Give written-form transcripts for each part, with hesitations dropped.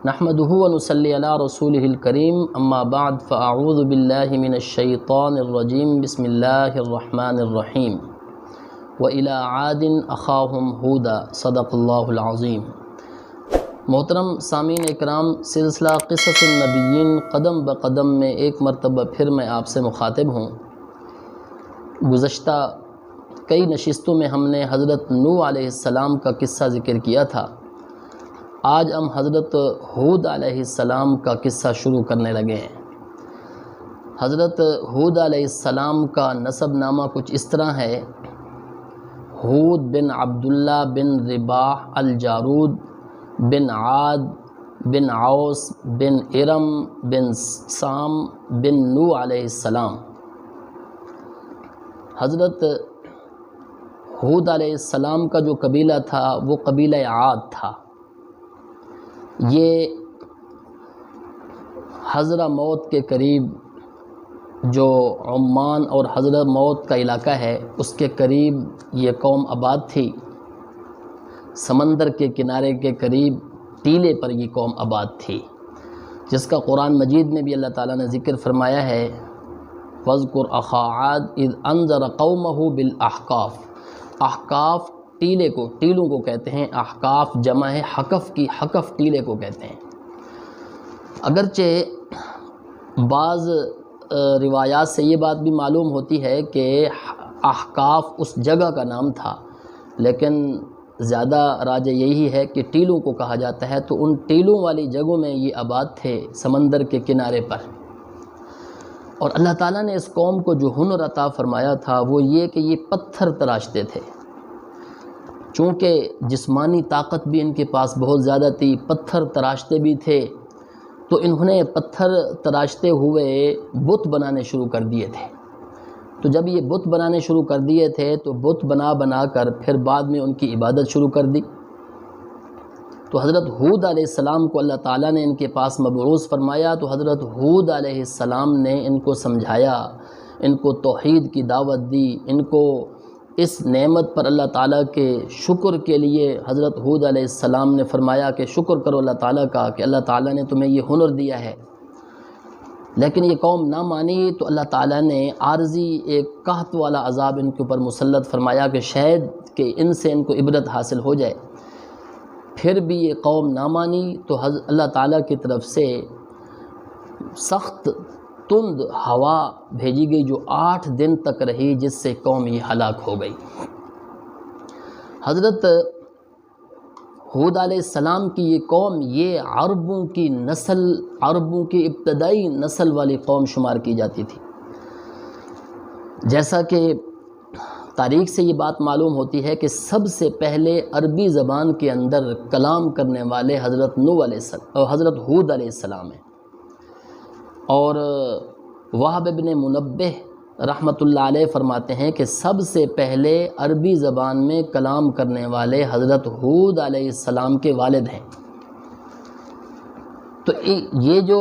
نحمده ونصلي على رسوله الكريم اما بعد فاعوذ بالله من الشيطان الرجيم بسم الله الرحمن الرحيم وإلى عاد أخاهم هودا صدق اللہ العظیم۔ محترم سامعین اکرام، سلسلہ قصص النبیین قدم بقدم میں ایک مرتبہ پھر میں آپ سے مخاطب ہوں۔ گزشتہ کئی نشستوں میں ہم نے حضرت نوح علیہ السلام کا قصہ ذکر کیا تھا۔ آج ہم حضرت ہود علیہ السلام کا قصہ شروع کرنے لگے ہیں۔ حضرت ہود علیہ السلام کا نسب نامہ کچھ اس طرح ہے: ہود بن عبداللہ بن رباح الجارود بن عاد بن عوس بن ارم بن سام بن نوح علیہ السلام۔ حضرت ہود علیہ السلام کا جو قبیلہ تھا وہ قبیلہ عاد تھا۔ یہ حضرہ موت کے قریب جو عمان اور حضرہ موت کا علاقہ ہے اس کے قریب یہ قوم آباد تھی۔ سمندر کے کنارے کے قریب ٹیلے پر یہ قوم آباد تھی، جس کا قرآن مجید میں بھی اللہ تعالیٰ نے ذکر فرمایا ہے: وَاذْكُرْ أَخَا عَادٍ إِذْ أَنذَرَ قَوْمَهُ بِالْأَحْقَافِ۔ احقاف ٹیلوں کو کہتے ہیں۔ احقاف جمع ہے حقف کی، حقف ٹیلے کو کہتے ہیں۔ اگرچہ بعض روایات سے یہ بات بھی معلوم ہوتی ہے کہ احقاف اس جگہ کا نام تھا، لیکن زیادہ راجح یہی ہے کہ ٹیلوں کو کہا جاتا ہے۔ تو ان ٹیلوں والی جگہوں میں یہ آباد تھے، سمندر کے کنارے پر۔ اور اللہ تعالیٰ نے اس قوم کو جو ہنر عطا فرمایا تھا وہ یہ کہ یہ پتھر تراشتے تھے۔ چونکہ جسمانی طاقت بھی ان کے پاس بہت زیادہ تھی، پتھر تراشتے بھی تھے، تو انہوں نے پتھر تراشتے ہوئے بت بنانے شروع کر دیے تھے۔ تو جب یہ بت بنانے شروع کر دیے تھے تو بت بنا کر پھر بعد میں ان کی عبادت شروع کر دی۔ تو حضرت ہود علیہ السلام کو اللہ تعالیٰ نے ان کے پاس مبعوث فرمایا، تو حضرت ہود علیہ السلام نے ان کو سمجھایا، ان کو توحید کی دعوت دی، ان کو اس نعمت پر اللہ تعالیٰ کے شکر کے لیے حضرت ہود علیہ السلام نے فرمایا کہ شکر کرو اللہ تعالیٰ کا کہ اللہ تعالیٰ نے تمہیں یہ ہنر دیا ہے۔ لیکن یہ قوم نہ مانی تو اللہ تعالیٰ نے عارضی ایک قحط والا عذاب ان کے اوپر مسلط فرمایا کہ شاید کہ ان سے ان کو عبرت حاصل ہو جائے۔ پھر بھی یہ قوم نہ مانی تو اللہ تعالیٰ کی طرف سے سخت تند ہوا بھیجی گئی جو 8 دن تک رہی، جس سے قوم یہ ہلاک ہو گئی۔ حضرت ہود علیہ السلام کی یہ قوم یہ عربوں کی نسل، عربوں کی ابتدائی نسل والی قوم شمار کی جاتی تھی۔ جیسا کہ تاریخ سے یہ بات معلوم ہوتی ہے کہ سب سے پہلے عربی زبان کے اندر کلام کرنے والے حضرت نوح علیہ السلام اور حضرت ہود علیہ السلام ہیں۔ اور وہب ابن منبہ رحمۃ اللہ علیہ فرماتے ہیں کہ سب سے پہلے عربی زبان میں کلام کرنے والے حضرت ہود علیہ السلام کے والد ہیں۔ تو یہ جو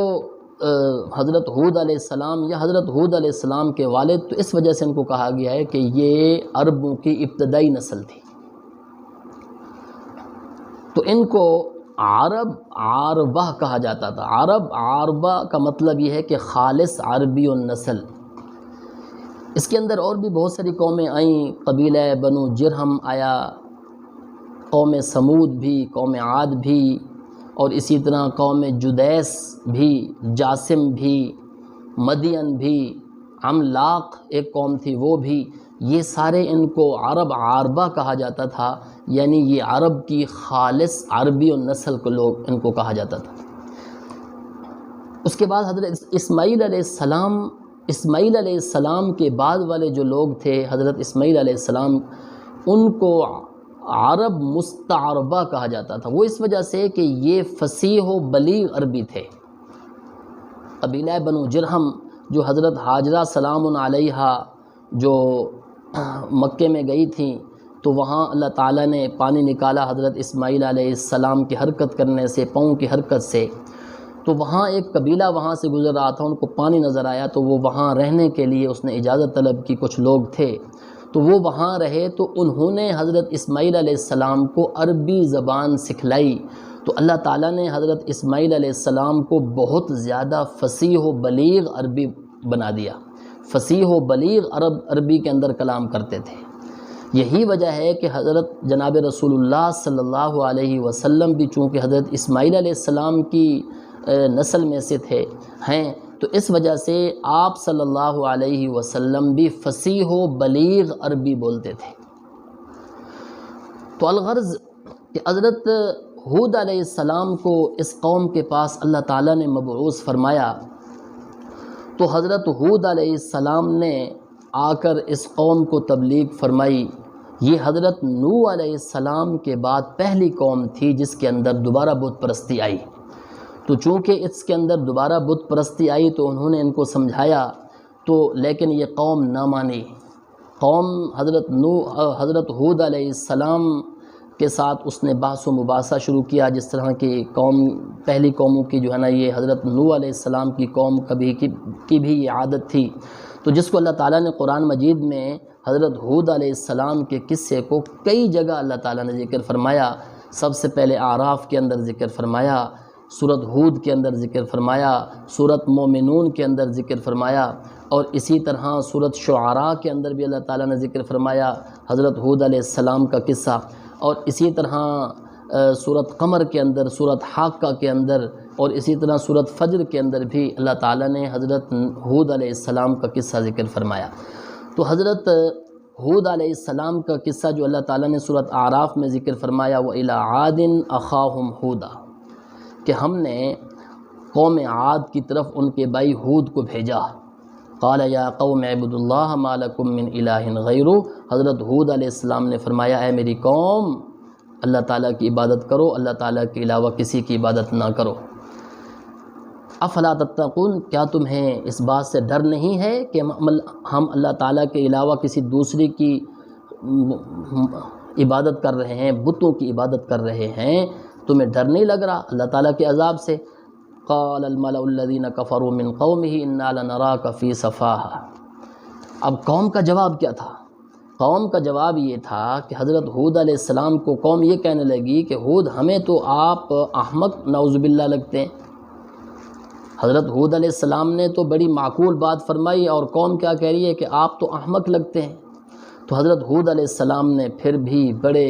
حضرت ہود علیہ السلام یا حضرت ہود علیہ السلام کے والد، تو اس وجہ سے ان کو کہا گیا ہے کہ یہ عربوں کی ابتدائی نسل تھی۔ تو ان کو عرب عاربہ کہا جاتا تھا۔ عرب عاربہ کا مطلب یہ ہے کہ خالص عربی النسل۔ اس کے اندر اور بھی بہت ساری قومیں آئیں، قبیلہ بنو جرہم آیا، قوم سمود بھی، قوم عاد بھی، اور اسی طرح قوم جدیس بھی، جاسم بھی، مدین بھی، عملاق ایک قوم تھی وہ بھی۔ یہ سارے ان کو عرب عاربہ کہا جاتا تھا، یعنی یہ عرب کی خالص عربی النسل کو لوگ ان کو کہا جاتا تھا۔ اس کے بعد حضرت اسماعیل علیہ السلام کے بعد والے جو لوگ تھے، حضرت اسماعیل علیہ السلام، ان کو عرب مستعربہ کہا جاتا تھا۔ وہ اس وجہ سے کہ یہ فصیح و بلیغ عربی تھے۔ قبیلہ بنو جرہم جو حضرت حاجرہ سلام علیہا جو مکے میں گئی تھیں، تو وہاں اللہ تعالیٰ نے پانی نکالا حضرت اسماعیل علیہ السلام کی حرکت کرنے سے، پاؤں کی حرکت سے۔ تو وہاں ایک قبیلہ وہاں سے گزر رہا تھا، ان کو پانی نظر آیا تو وہ وہاں رہنے کے لیے اس نے اجازت طلب کی، کچھ لوگ تھے تو وہ وہاں رہے، تو انہوں نے حضرت اسماعیل علیہ السلام کو عربی زبان سکھلائی۔ تو اللہ تعالیٰ نے حضرت اسماعیل علیہ السلام کو بہت زیادہ فصیح و بلیغ عربی بنا دیا، فصیح و بلیغ عربی کے اندر کلام کرتے تھے۔ یہی وجہ ہے کہ حضرت جناب رسول اللہ صلی اللہ علیہ وسلم بھی چونکہ حضرت اسماعیل علیہ السلام کی نسل میں سے ہیں، تو اس وجہ سے آپ صلی اللہ علیہ وسلم بھی فصیح و بلیغ عربی بولتے تھے۔ تو الغرض کہ حضرت ہود علیہ السلام کو اس قوم کے پاس اللہ تعالیٰ نے مبعوث فرمایا، تو حضرت ہود علیہ السلام نے آ کر اس قوم کو تبلیغ فرمائی۔ یہ حضرت نوح علیہ السلام کے بعد پہلی قوم تھی جس کے اندر دوبارہ بت پرستی آئی۔ تو چونکہ اس کے اندر دوبارہ بت پرستی آئی تو انہوں نے ان کو سمجھایا، تو لیکن یہ قوم نہ مانی۔ قوم حضرت ہود علیہ السلام کے ساتھ اس نے بحث و مباحثہ شروع کیا، جس طرح کی پہلی قوموں کی جو ہے نا یہ حضرت نوح علیہ السلام کی قوم کی بھی یہ عادت تھی۔ تو جس کو اللہ تعالیٰ نے قرآن مجید میں حضرت ہود علیہ السلام کے قصے کو کئی جگہ اللہ تعالیٰ نے ذکر فرمایا۔ سب سے پہلے اعراف کے اندر ذکر فرمایا، سورۃ ہود کے اندر ذکر فرمایا، سورۃ مومنون کے اندر ذکر فرمایا، اور اسی طرح سورۃ شعراء کے اندر بھی اللہ تعالیٰ نے ذکر فرمایا حضرت ہود علیہ السلام کا قصہ، اور اسی طرح سورۃ قمر کے اندر، سورۃ حاقہ کے اندر، اور اسی طرح سورۃ فجر کے اندر بھی اللہ تعالیٰ نے حضرت ہود علیہ السلام کا قصہ ذکر فرمایا۔ تو حضرت ہود علیہ السلام کا قصہ جو اللہ تعالیٰ نے سورۃ اعراف میں ذکر فرمایا، وَإِلَىٰ عَادٍ أَخَاهُمْ هُودًا، کہ ہم نے قوم عاد کی طرف ان کے بھائی ہود کو بھیجا۔ قال یا قوم اعبدوا اللہ ما لکم من الہ غیرہ، حضرت ہود علیہ السلام نے فرمایا اے میری قوم، اللہ تعالیٰ کی عبادت کرو، اللہ تعالیٰ کے علاوہ کسی کی عبادت نہ کرو۔ افلا تتقون، کیا تمہیں اس بات سے ڈر نہیں ہے کہ ہم اللہ تعالیٰ کے علاوہ کسی دوسرے کی عبادت کر رہے ہیں، بتوں کی عبادت کر رہے ہیں؟ تمہیں ڈر نہیں لگ رہا اللہ تعالیٰ کے عذاب سے؟ قال الملأ الذين كفروا من قومه انا لنراك في سفاهة۔ اب قوم کا جواب کیا تھا؟ قوم کا جواب یہ تھا کہ حضرت ہود علیہ السلام کو قوم یہ کہنے لگی کہ ہود ہمیں تو آپ احمق نعوذ باللہ لگتے ہیں۔ حضرت ہود علیہ السلام نے تو بڑی معقول بات فرمائی اور قوم کیا کہہ رہی ہے کہ آپ تو احمق لگتے ہیں۔ تو حضرت ہود علیہ السلام نے پھر بھی بڑے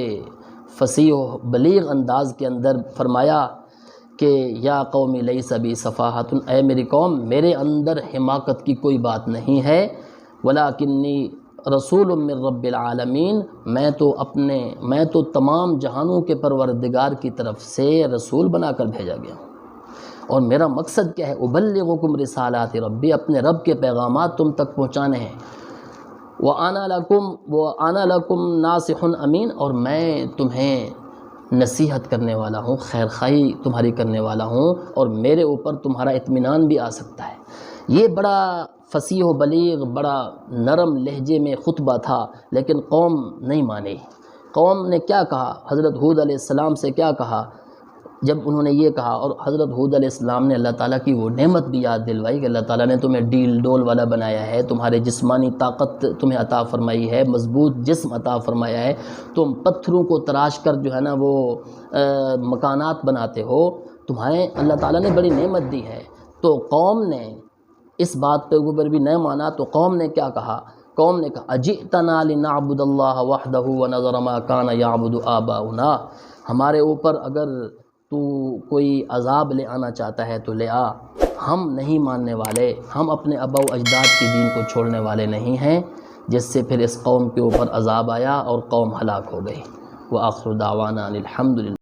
فصیح و بلیغ انداز کے اندر فرمایا کہ یا قومی لیس بی صفاحۃ، اے میری قوم میرے اندر حماقت کی کوئی بات نہیں ہے، ولکنی رسول من رب العالمین، میں تو تمام جہانوں کے پروردگار کی طرف سے رسول بنا کر بھیجا گیا ہوں، اور میرا مقصد کیا ہے؟ ابلغکم رسالات ربی، اپنے رب کے پیغامات تم تک پہنچانے ہیں، وَأَنَا لَكُمْ نَاصِحٌ امین، اور میں تمہیں نصیحت کرنے والا ہوں، خیر خواہی تمہاری کرنے والا ہوں، اور میرے اوپر تمہارا اطمینان بھی آ سکتا ہے۔ یہ بڑا فصیح و بلیغ، بڑا نرم لہجے میں خطبہ تھا، لیکن قوم نہیں مانی۔ قوم نے کیا کہا؟ حضرت ہود علیہ السلام سے کیا کہا جب انہوں نے یہ کہا؟ اور حضرت ہود علیہ السلام نے اللہ تعالیٰ کی وہ نعمت بھی یاد دلوائی کہ اللہ تعالیٰ نے تمہیں ڈیل ڈول والا بنایا ہے، تمہارے جسمانی طاقت تمہیں عطا فرمائی ہے، مضبوط جسم عطا فرمایا ہے، تم پتھروں کو تراش کر جو ہے نا وہ مکانات بناتے ہو، تمہیں اللہ تعالیٰ نے بڑی نعمت دی ہے۔ تو قوم نے اس بات کے اوپر بھی نہ مانا، تو قوم نے کیا کہا؟ قوم نے کہا اجئتنا لنعبد اللہ وحدہ ونذر ما کان یعبد آباؤنا، ہمارے اوپر اگر تو کوئی عذاب لے آنا چاہتا ہے تو لے آ، ہم نہیں ماننے والے، ہم اپنے آباء و اجداد کی دین کو چھوڑنے والے نہیں ہیں، جس سے پھر اس قوم کے اوپر عذاب آیا اور قوم ہلاک ہو گئی۔ وآخر دعوانا الحمدللہ۔